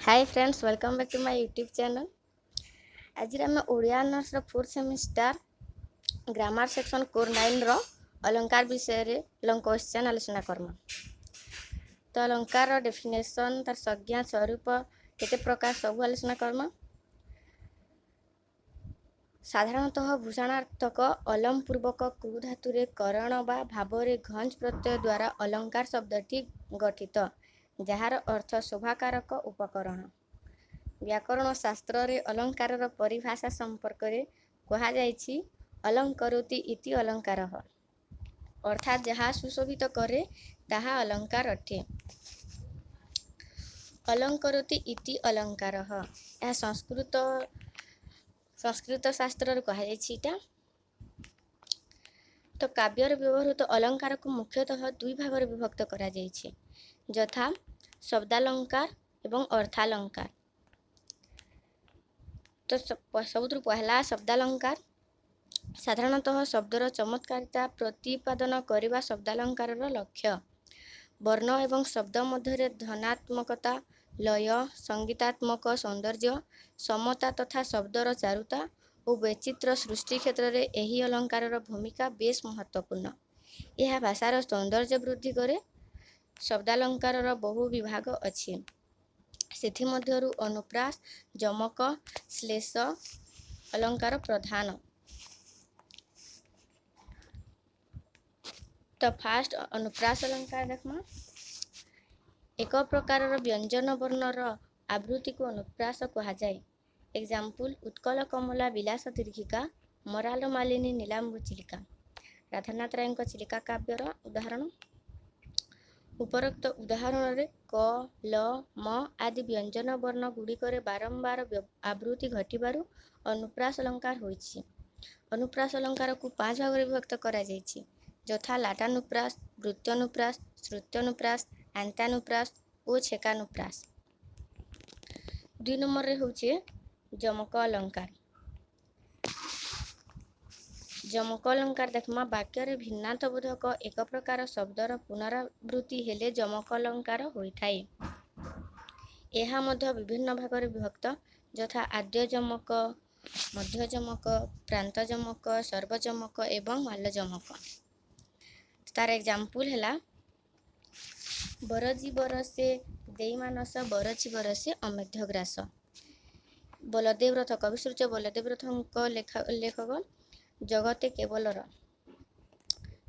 Hi friends, welcome back to my YouTube channel. आज आम Odia honours रो 4th सेमिस्टर ग्रामर सेक्शन कोर 9 रो अलंकार विषय रे लंग क्वेश्चन आलोचना करमा। तो अलंकार रो डेफिनेशन तार संज्ञा स्वरूप केते प्रकार सब आलोचना करमा। साधारणतः भूषणार्थक अलम पूर्वक क्रू धातु रे करण बा भाव रे घंज प्रत्यय द्वारा अलंकार शब्दटी गठित, जार अर्थ शोभाकारक उपकरण। व्याकरण शास्त्र रे अलंकार रो परिभाषा संपर्क रे कहा जायछि अलंकरोति इति अलंकारः, अर्थात जहाँ सुशोभित करे ताहा अलंकार अटे। अलंकरोति इति अलंकारः यह संस्कृत शास्त्र रे कहा जायछि इटा। तो काव्य रे व्यवहृत अलंकार को मुख्यतः दुई भाग रे विभक्त करा जायछि, यथा शब्दालंकार एवं अर्थालंकार। तो सबुठु पहला शब्दालंकार। साधारणतः शब्दर चमत्कारिता प्रतिपादन करने शब्दालंकार लक्ष्य। वर्ण एवं शब्द मध्य धनात्मकता, लय, संगीतात्मक सौंदर्य, समता तथा शब्दर चारुता और वैचित्र सृष्टि क्षेत्र में यही अलंकार भूमिका बेस महत्वपूर्ण। यह भाषार सौंदर्य वृद्धि करे। शब्दालंकार बहु विभाग अच्छी, सेथिमध्यरु अनुप्रास, जमक, श्लेष अलंकार प्रधान। तो फास्ट अनुप्रास अलंकार देखमा। एक प्रकार व्यंजन वर्णर आवृत्ति को अनुप्रास कहा जाए। एग्जाम्पल उत्कल कमला विलास दीर्घिका, मराल मालिनी नीलांबु चिलिका। राधानाथ राय चिलिका काव्यर उदाहरण। उपरोक्त उदाहरण रे क, ल, म आदि व्यंजन वर्ण गुड़िकर बारंबार आवृत्ति घटिबारु अनुप्रास अलंकार होइछि। अनुप्रास अलंकार को 5 भाग रे विभक्त करा जायछि, यथा लाटानुप्रास, वृत्त्यनुप्रास, श्रुत्यानुप्रास, आंतानुप्रास और छेकानुप्रास। 2 नंबर रे होचे जमक अलंकार। जमक अलंकार देखमा वाक्य रे भिन्नार्थबोधक एक प्रकार शब्दर पुनरावृत्ति हेले जमक अलंकार होइथाय। एहा मध्य विभिन्न भाग रे विभक्त, यथा आद्य जमक, मध्य जमक, प्रांत जमक, सर्वजमक एवं माल्य जमक। तार एग्जाम्पल हैला बरजी बरसे देई मानस, बरजी बरसे अमेध्य ग्रास। बलदेव रथ, कवि सूर्य बलदेव रथ लेखक जगते केवलर।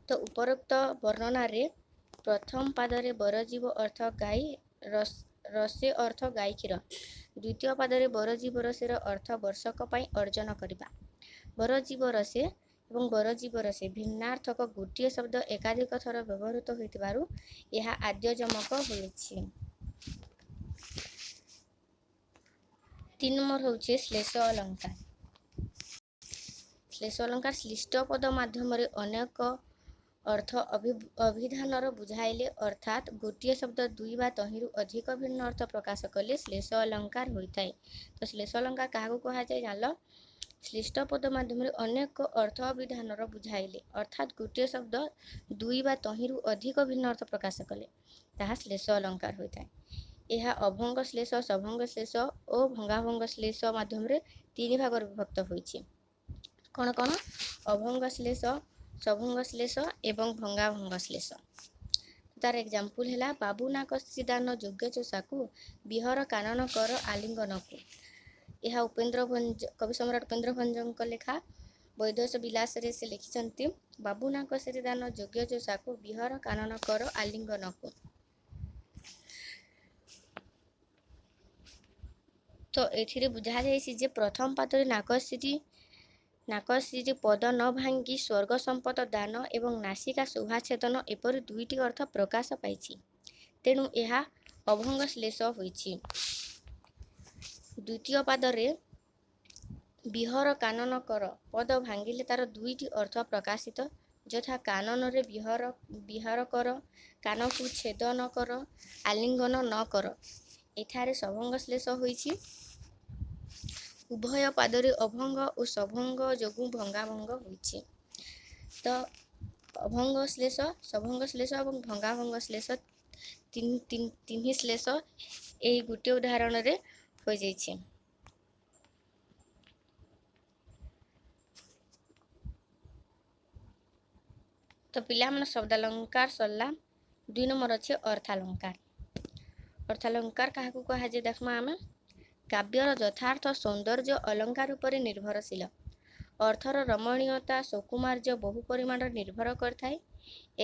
तो उपरोक्त वर्णना रे प्रथम पादरे बरजीव अर्थ गाई रसे अर्थ गाई क्षीर, द्वितीय पादरे बरजीव रसेर अर्थ वर्षक पाई अर्जन करिबा। बरजीव रसे एवं बरजीव रसे भिन्नार्थक गोटिए शब्द एकाधिक थर व्यवहृत होइतिबारु यह आद्य जमक होइछि। 3 नंबर होचे श्लेष अलंकार। श्लेष अलंकार श्लिष्ट पद माध्यम अनेक अर्थ अभिधानर बुझाइले, अर्थात गोटिए शब्द 2 बा तहिरु अधिक भिन्न अर्थ प्रकाश कले श्लेष अलंकार होइथाय। तो श्लेष अलंकार काहाकु कहा जाय जानल, श्लिष्ट पद माध्यम अनेक अर्थ अभिधानर बुझाइले, अर्थात गोटिए शब्द 2 बा तहिरु अधिक भिन्न अर्थ प्रकाश कले ताहा श्लेष अलंकार होइथाय। यह अभंग श्लेष, सभंग श्लेष और भंगाभंग श्लेष माध्यम 3 भाग विभक्त होइछि। कौन कौन? अभंग श्लेष, सभंग श्लेष एवं भंगाभंग श्लेष। तार एग्जाम्पल हैला बाबू नाक श्रीदान योग्य चोषाकु, बिहर कानन कर आलिंगन को। यह कवि सम्राट उपेन्द्र भंजक लेखा वैदस विलास रे से लिखिछन्ति बाबू नाक श्रीदान योग्य चोषाकु, बिहर कानन कर आलिंगन को। तो एथिरे बुझा जायछि जे प्रथम पादरे नाकश्री पद न भांगी स्वर्ग संपद दान एवं नासिका शोभाछेदन एपरि 2टी अर्थ प्रकाश पाइछि, तेणु यह अभंग श्लेष होइछि। द्वितीय पादरे बिहर कानन कर पद भांगिले तार 2टी अर्थ प्रकाशित, यथा कानन रे बिहार कर, कान को छेदन कर, आलिंगन न कर। एठारे सभंग श्लेष होइछि। उभय पादरे अभंग और सभंग जोगु भंगाभंग होइछि। तो अभंग श्लेष, सभंग श्लेष और भंगाभंग श्लेष 3 श्लेष ଏହି ଗୋଟିଏ ଉଦାହରଣରେ ହୋଇଯାଇଛି। ତ ପିଲାମାନେ ଶବ୍ଦାଲଙ୍କାର ସରିଲା। 2 ନମ୍ବର ଅଛି ଅର୍ଥାଲଙ୍କାର। ଅର୍ଥାଲଙ୍କାର କାହାକୁ କୁହାଯାଏ ଦେଖମା ଆମେ। କାବ୍ୟର ଯଥାର୍ଥ ସୌନ୍ଦର୍ଯ୍ୟ ଅଲଙ୍କାର ଉପରେ ନିର୍ଭରଶୀଳ। ଅର୍ଥର ରମଣୀୟତା ସୁକୁମାର୍ଯ୍ୟ ବହୁ ପରିମାଣରେ ନିର୍ଭର କରିଥାଏ।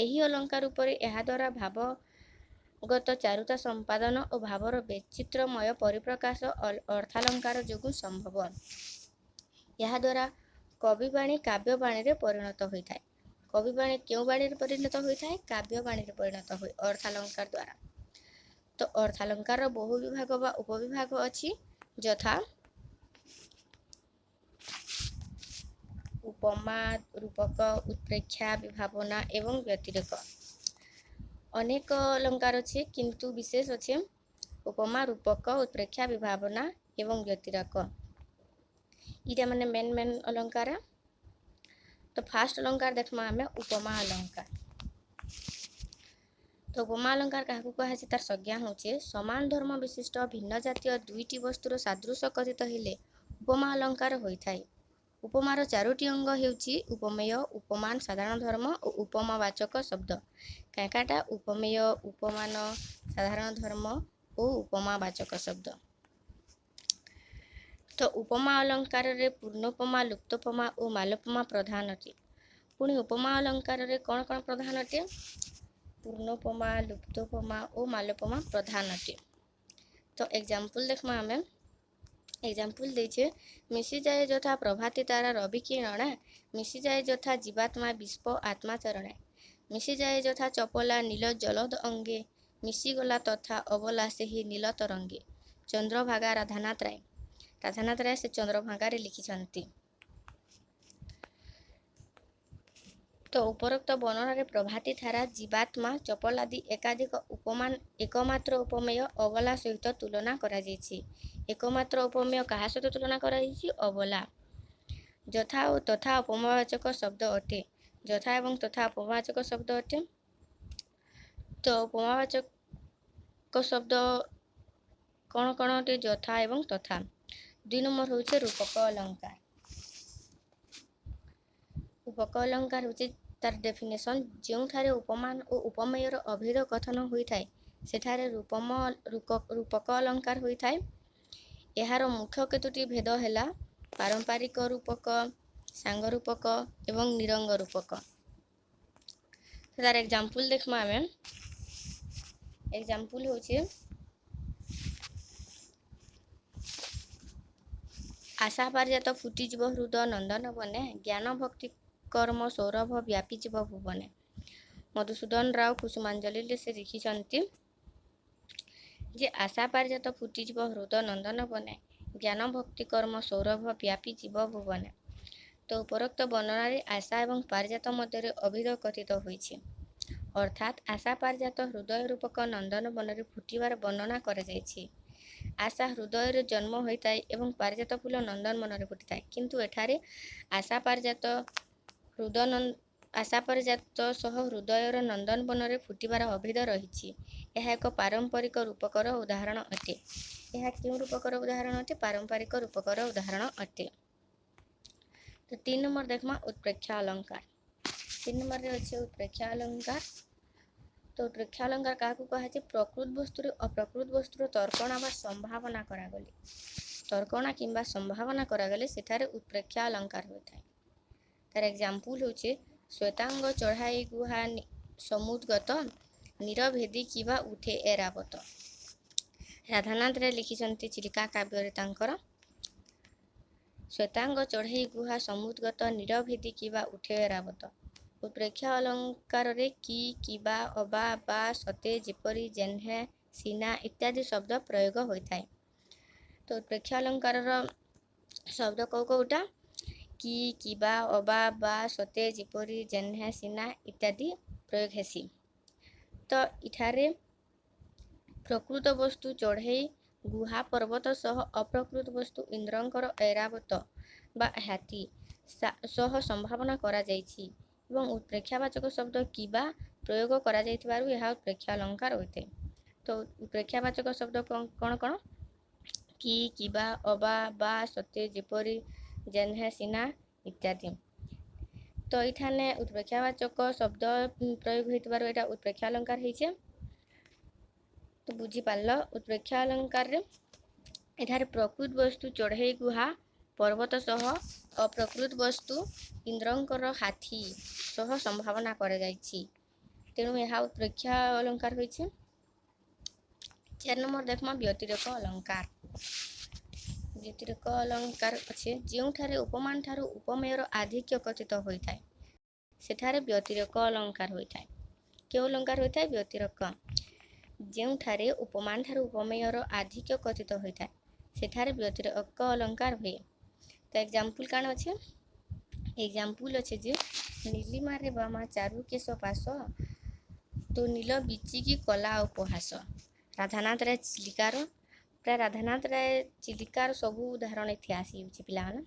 ଏହି ଅଲଙ୍କାର ଉପରେ ଏହାଦ୍ୱାରା ଭାବଗତ ଚାରୁତା ସମ୍ପାଦନ ଓ ଭାବର ବୈଚିତ୍ର୍ୟମୟ ପରିପ୍ରକାଶ ଅର୍ଥାଲଙ୍କାର ଯୋଗୁଁ ସମ୍ଭବ। ଏହାଦ୍ୱାରା କବିବାଣୀ କାବ୍ୟବାଣୀରେ ପରିଣତ ହୋଇଥାଏ। କବିବାଣୀ କେଉଁ ବାଣୀରେ ପରିଣତ ହୋଇଥାଏ? କାବ୍ୟବାଣୀରେ ପରିଣତ ହୁଏ ଅର୍ଥାଲଙ୍କାର ଦ୍ୱାରା। ତ ଅର୍ଥାଲଙ୍କାରର ବହୁ ବିଭାଗ ବା ଉପବିଭାଗ ଅଛି, ଯଥା ଉପମା, ରୂପକ, ଉତ୍ପ୍ରେକ୍ଷା, ବିଭାବନା ଏବଂ ବ୍ୟତିରେକ। ଅନେକ ଅଲଙ୍କାର ଅଛି, କିନ୍ତୁ ବିଶେଷ ଅଛି ଉପମା, ରୂପକ, ଉତ୍ପ୍ରେକ୍ଷା, ବିଭାବନା ଏବଂ ବ୍ୟତିରେକ। ଇଟା ମାନେ ମେନ୍ ଅଲଙ୍କାର। ତ ଫାଷ୍ଟ ଅଲଙ୍କାର ଦେଖମା ଆମେ ଉପମା ଅଲଙ୍କାର। ତ ଉପମା ଅଲଙ୍କାର କାହାକୁ କୁହାଯାଏ? ତାର ସଂଜ୍ଞା ହେଉଛି ସମାନ ଧର୍ମ ବିଶିଷ୍ଟ ଭିନ୍ନ ଜାତୀୟ ଦୁଇଟି ବସ୍ତୁର ସାଦୃଶ୍ୟ କଥିତ ହେଲେ ଉପମା ଅଲଙ୍କାର ହୋଇଥାଏ। ଉପମାର 4ଟି ଅଙ୍ଗ ହେଉଛି ଉପମେୟ, ଉପମାନ, ସାଧାରଣ ଧର୍ମ ଓ ଉପମାବାଚକ ଶବ୍ଦ। କାଇଁକାଟା ଉପମେୟ, ଉପମାନ, ସାଧାରଣ ଧର୍ମ ଓ ଉପମାବାଚକ ଶବ୍ଦ। ତ ଉପମା ଅଲଙ୍କାରରେ ପୂର୍ଣ୍ଣୋପମା, ଲୁପ୍ତୋପମା ଓ ମାଲୋପମା ପ୍ରଧାନ ଅଟେ। ପୁଣି ଉପମା ଅଲଙ୍କାରରେ କ'ଣ କ'ଣ ପ୍ରଧାନ ଅଟେ? ପୂର୍ଣ୍ଣୋପମା, ଲୁପ୍ତୋପମା ଓ ମାଲୋପମା ପ୍ରଧାନ ଅଟେ। ତ ଏକ୍ଜାମ୍ପଲ ଦେଖମା ଆମେ। ଏକ୍ଜାମ୍ପଲ ଦେଇଛେ ମିଶିଯାଏ ଯଥା ପ୍ରଭାତୀ ତାରା ରବି କିରଣା, ମିଶିଯାଏ ଯଥା ଜୀବାତ୍ମା ବିଶ୍ୱ ଆତ୍ମା ଚରଣେ, ମିଶିଯାଏ ଯଥା ଚପଲା ନୀଳ ଜଲଦ ଅଙ୍ଗେ, ମିଶିଗଲା ତଥା ଅବଲା ସେହି ନୀଳ ତରଙ୍ଗେ। ଚନ୍ଦ୍ରଭାଗା ରାଧାନାଥ ରାୟ। ରାଧାନାଥ ରାୟ ସେ ଚନ୍ଦ୍ରଭାଗାରେ ଲିଖିଛନ୍ତି। ତ ଉପରୋକ୍ତ ବର୍ଣ୍ଣନାରେ ପ୍ରଭାତୀ ଧାରା, ଜୀବାତ୍ମା, ଚପଲ ଆଦି ଏକାଧିକ ଉପମାନ ଏକମାତ୍ର ଉପମେୟ ଅବଲା ସହିତ ତୁଳନା କରାଯାଇଛି। ଏକମାତ୍ର ଉପମେୟ କାହା ସହିତ ତୁଳନା କରାଯାଇଛି? ଅବଲା। ଯଥା ଓ ତଥା ଉପମାବାଚକ ଶବ୍ଦ ଅଟେ। ଯଥା ଏବଂ ତଥା ଉପମାବାଚକ ଶବ୍ଦ ଅଟେ। ତ ଉପମାବାଚକ ଶବ୍ଦ କ'ଣ କ'ଣ ଅଟେ? ଯଥା ଏବଂ ତଥା। 2 ନମ୍ବର ହେଉଛି ରୂପକ ଅଲଙ୍କାର। ରୂପକ ଅଲଙ୍କାର ହେଉଛି ତାର ଡେଫିନେସନ୍, ଯେଉଁଠାରେ ଉପମାନ ଓ ଉପମେୟର ଅଭେଦ କଥନ ହୋଇଥାଏ ସେଠାରେ ରୂପକ ଅଲଙ୍କାର ହୋଇଥାଏ। ଏହାର ମୁଖ୍ୟ କେତୋଟି ଭେଦ ହେଲା ପାରମ୍ପରିକ ରୂପକ, ସାଙ୍ଗ ରୂପକ ଏବଂ ନିରଙ୍ଗ ରୂପକ। ତାର ଏକ୍ଜାମ୍ପଲ ଦେଖମା ଆମେ। ଏକ୍ଜାମ୍ପଲ ହେଉଛି ଆଶା ପାରିଜାତ ଫୁଟିଯିବ ହୃଦ ନନ୍ଦନ ବନେ, ଜ୍ଞାନ ଭକ୍ତି କର୍ମ ସୌରଭ ବ୍ୟାପିଯିବ ଭୁବନେ। ମଧୁସୂଦନ ରାଓ କୁସୁମାଞ୍ଜଳିରେ ସେ ଲେଖିଛନ୍ତି ଯେ ଆଶା ପାରିଜାତ ଫୁଟିଯିବ ହୃଦ ନନ୍ଦନ ବନେ, ଜ୍ଞାନ ଭକ୍ତି କର୍ମ ସୌରଭ ବ୍ୟାପିଯିବ ଭୁବନେ। ତ ଉପରୋକ୍ତ ବର୍ଣ୍ଣନାରେ ଆଶା ଏବଂ ପାରିଜାତ ମଧ୍ୟରେ ଅଭେଦ କଥିତ ହୋଇଛି। ଅର୍ଥାତ୍ ଆଶା ପାରିଜାତ ହୃଦୟ ରୂପକ ନନ୍ଦନ ବନରେ ଫୁଟିବାର ବର୍ଣ୍ଣନା କରାଯାଇଛି। ଆଶା ହୃଦୟରେ ଜନ୍ମ ହୋଇଥାଏ ଏବଂ ପାରିଜାତ ଫୁଲ ନନ୍ଦନ ବନରେ ଫୁଟିଥାଏ। କିନ୍ତୁ ଏଠାରେ ଆଶା ପାରିଜାତ ସହ ହୃଦୟର ନନ୍ଦନ ବନରେ ଫୁଟିବାର ଅଭେଦ ରହିଛି। ଏହା ଏକ ପାରମ୍ପରିକ ରୂପକର ଉଦାହରଣ ଅଟେ। ଏହା କେଉଁ ରୂପକର ଉଦାହରଣ ଅଟେ? ପାରମ୍ପରିକ ରୂପକର ଉଦାହରଣ ଅଟେ। ତ 3 ନମ୍ବର ଦେଖମା ଉତ୍ପ୍ରେକ୍ଷା ଅଲଙ୍କାର। 3 ନମ୍ବରରେ ଅଛି ଉତ୍ପ୍ରେକ୍ଷା ଅଲଙ୍କାର। ତ ଉତ୍ପ୍ରେକ୍ଷା ଅଲଙ୍କାର କାହାକୁ କୁହାଯାଏ? ପ୍ରକୃତ ବସ୍ତୁରେ ଅପ୍ରକୃତ ବସ୍ତୁର ତର୍କଣା ବା ସମ୍ଭାବନା କରାଗଲେ। ତର୍କଣା କିମ୍ବା ସମ୍ଭାବନା କରାଗଲେ ସେଠାରେ ଉତ୍ପ୍ରେକ୍ଷା ଅଲଙ୍କାର ହୋଇଥାଏ। ତାର ଏକ୍ଜାମ୍ପଲ ହେଉଛି ଶ୍ୱେତାଙ୍ଗ ଚଢ଼ାଇ ଗୁହା ସମୁଦ୍ଗତ, ନିରଭେଦି କିବା ଉଠେ ଏରାବତ। ରାଧାନାଥ ରାୟ ଲିଖିଛନ୍ତି ଚିଲିକା କାବ୍ୟରେ ତାଙ୍କର ଶ୍ୱେତାଙ୍ଗ ଚଢ଼େଇ ଗୁହା ସମୁଦ୍ଗତ, ନିରଭେଦି କିବା ଉଠେ ଏରାବତ। ଉତ୍ପ୍ରେକ୍ଷା ଅଲଙ୍କାରରେ କି, କିବା, ଅବା, ବା, ସତେ, ଯେପରି, ଯେହ୍ନେ, ସିନା ଇତ୍ୟାଦି ଶବ୍ଦ ପ୍ରୟୋଗ ହୋଇଥାଏ। ତ ଉତ୍ପ୍ରେକ୍ଷା ଅଲଙ୍କାରର ଶବ୍ଦ କୋଉଟା? କି, କିବା, ଅବା, ବା, ସତେ, ଯେପରି, ଯେହ୍ନେ, ସିନା ଇତ୍ୟାଦି ପ୍ରୟୋଗ ହେସି। ତ ଏଠାରେ ପ୍ରକୃତ ବସ୍ତୁ ଚଢ଼େଇ ଗୁହା ପର୍ବତ ସହ ଅପ୍ରକୃତ ବସ୍ତୁ ଇନ୍ଦ୍ରଙ୍କର ଐରାବତ ବା ହାତୀ ସହ ସମ୍ଭାବନା କରାଯାଇଛି ଏବଂ ଉତ୍ପ୍ରେକ୍ଷାବାଚକ ଶବ୍ଦ କିବା ପ୍ରୟୋଗ କରାଯାଇଥିବାରୁ ଏହା ଉତ୍ପ୍ରେକ୍ଷା ଅଲଙ୍କାର ହୋଇଥାଏ। तो उत्प्रेक्षावाचक शब्द कौन कौन कि किबा अबा बा सत्य जेपरी जेन्हे सिना इत्यादि। तो इठाने उत्प्रेक्षावाचक शब्द प्रयोग होइतबार एटा उत्प्रेक्षा अलंकार होइछे। तो बुझी पारल उत्प्रेक्षा अलंकार रे एठारे प्रकृत वस्तु चढ़ई गुहा पर्वत सह अप्रकृत वस्तु इंद्रंकर हाथी सह संभावना कर जाइछि। तेणु यह उत्प्रेक्षा अलंकार होइछे। 4 नंबर देखमा व्यतिरेक अलंकार। व्यतिरेक अलंकार अच्छे जोठारे उपमान ठारू उपमेयर आधिक्य कथित होइथाय सेठारे व्यतिरेक अलंकार होइथाय। केउ अलंकार होइथाय व्यतिरेक जोठारे उपमान ठारू उपमेयर आधिक्य कथित होइथाय सेठारे व्यतिरेक अलंकार हुए। तो एग्जांपल काण अच्छे एग्जांपल अच्छे जे नीलिमा रे बामा चारु केश पास तो नील बिचिकी कला उपहास। राधानाथ राय चिलिकार प्राय राधानाथ राय चिलिकार सबू उदाहरण इथे आसी पिला माने।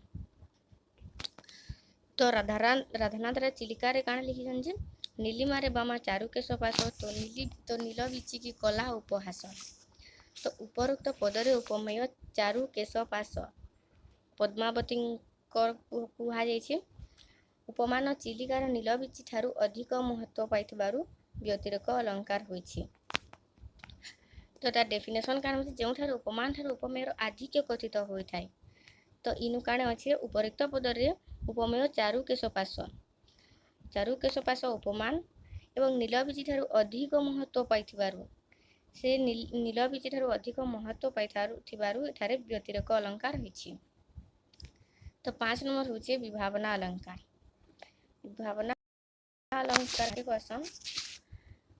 तो राधानाथ राय चिलिकार काण लिखिछन जे नीलिमा रे बामा चारु केश पास तो नील बिचिकी कला उपहास। तो उपरोक्त पदरे उपमेय चारु केश पास पद्मावती कुहा जाइछे। उपमान चिलिकार नील बिची ठारू अधिक महत्व पाइथिबारु व्यतिरेक अलंकार होइछे। तो तार डेफिनेशन काण होइछे जोठारे उपमान ठारू उपमेयर आधिक्य कथित होइथाय। तो इनु काण अछि उपरोक्त पदरे उपमेय चारु केश पास उपमान एवं नील बिची ठारू अधिक महत्व पाइथिबारु से नील बिची ठारू अधिक महत्व पाइथिबारु एठारे व्यतिरेक अलंकार होइछे। तो 5 नंबर होइछे विभावना अलंकार। विभावना अलंकार के क्वेश्चन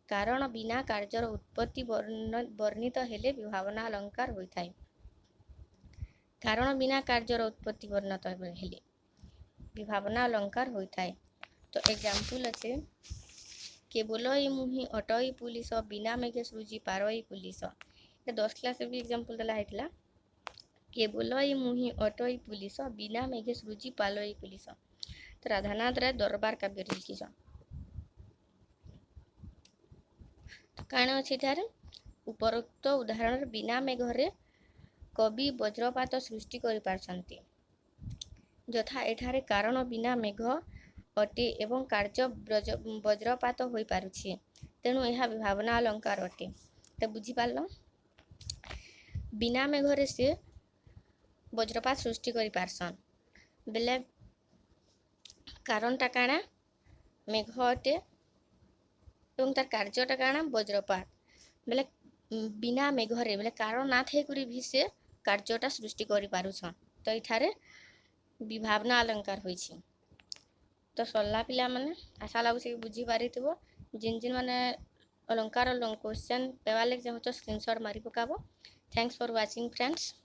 कारण बिना कार्यर उत्पत्ति वर्णित हेले विभावना अलंकार होइथाय। कारण बिना कार्यर उत्पत्ति वर्णित हेले विभावना अलंकार होइथाय। तो एग्जांपल अच्छे केवल ई मुहि अटई पुलिस बिना मेघे सृजी पारई पुलिस। 10 क्लास भी एग्जांपल दला हेतला केवल ई मुहि अटई पुलिस बिना मेघे सृजी पालई पुलिस। तो राधानाथ राय दरबार काव्य लिखिछन। काण अछि थारे उपरोक्त उदाहरण बिना मेघरे कवि वज्रपात सृष्टि करि पारछन्ति। यथा एठारे कारण बिना मेघ अटे एवं कार्य वज्रपात होई पारुछि तेणु यह विभावना अलंकार अटे। तो बुझी पारल बिना मेघरे से वज्रपात सृष्टि करि पारछन बेले कारणटा काणा मेघ अटे एवं तार कार्यटा काणा वज्रपात बेले बिना मेघरे बेले कारण ना थे करी भी से कार्यटा सृष्टि करि पारुछन। तो इठारे विभावना अलंकार होइछि। तो सल्ला पिला माने आशा लागुछि कि बुझी पारिथिबो। जिन माने अलंकार क्वेश्चन पेवा लेक चाहूछ स्क्रीनशॉट मारी पकाबो। Thanks for watching friends.